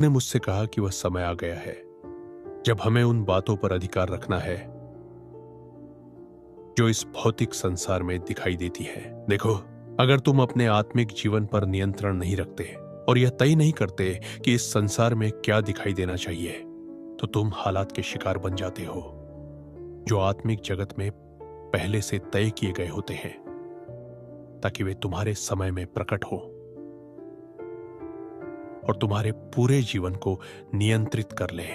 ने मुझसे कहा कि वह समय आ गया है जब हमें उन बातों पर अधिकार रखना है जो इस भौतिक संसार में दिखाई देती है। देखो, अगर तुम अपने आत्मिक जीवन पर नियंत्रण नहीं रखते और यह तय नहीं करते कि इस संसार में क्या दिखाई देना चाहिए, तो तुम हालात के शिकार बन जाते हो जो आत्मिक जगत में पहले से तय किए गए होते हैं ताकि वे तुम्हारे समय में प्रकट हो और तुम्हारे पूरे जीवन को नियंत्रित कर ले।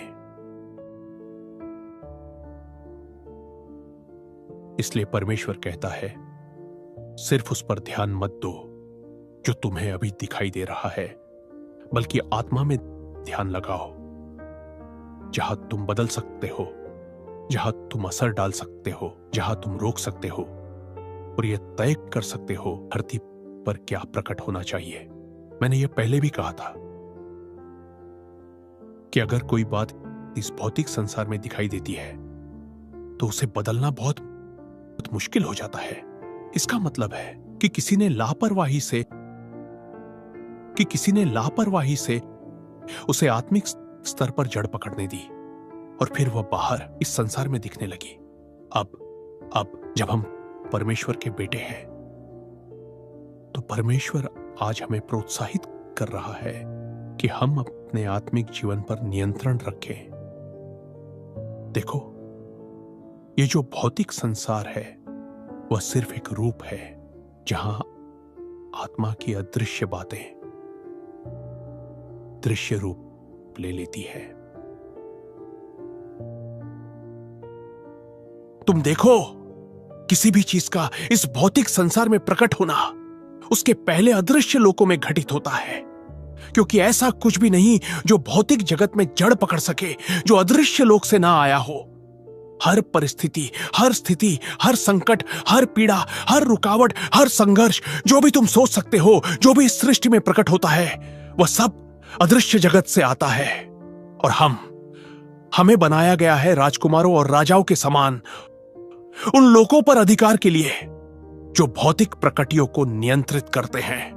इसलिए परमेश्वर कहता है, सिर्फ उस पर ध्यान मत दो जो तुम्हें अभी दिखाई दे रहा है, बल्कि आत्मा में ध्यान लगाओ, जहां तुम बदल सकते हो, जहां तुम असर डाल सकते हो, जहां तुम रोक सकते हो और यह तय कर सकते हो धरती पर क्या प्रकट होना चाहिए। मैंने यह पहले भी कहा था कि अगर कोई बात इस भौतिक संसार में दिखाई देती है तो उसे बदलना बहुत मुश्किल हो जाता है। इसका मतलब है कि किसी ने लापरवाही से उसे आत्मिक स्तर पर जड़ पकड़ने दी और फिर वह बाहर इस संसार में दिखने लगी। अब जब हम परमेश्वर के बेटे हैं तो परमेश्वर आज हमें प्रोत्साहित कर रहा है कि हम अपने आत्मिक जीवन पर नियंत्रण रखें। देखो, ये जो भौतिक संसार है वह सिर्फ एक रूप है जहां आत्मा की अदृश्य बातें दृश्य रूप ले लेती है। तुम देखो, किसी भी चीज का इस भौतिक संसार में प्रकट होना उसके पहले अदृश्य लोकों में घटित होता है, क्योंकि ऐसा कुछ भी नहीं जो भौतिक जगत में जड़ पकड़ सके जो अदृश्य लोक से ना आया हो। हर परिस्थिति, हर स्थिति, हर संकट, हर पीड़ा, हर रुकावट, हर संघर्ष, जो भी तुम सोच सकते हो, जो भी इस सृष्टि में प्रकट होता है, वह सब अदृश्य जगत से आता है। और हमें बनाया गया है राजकुमारों और राजाओं के समान उन लोगों पर अधिकार के लिए जो भौतिक प्रकृतियों को नियंत्रित करते हैं।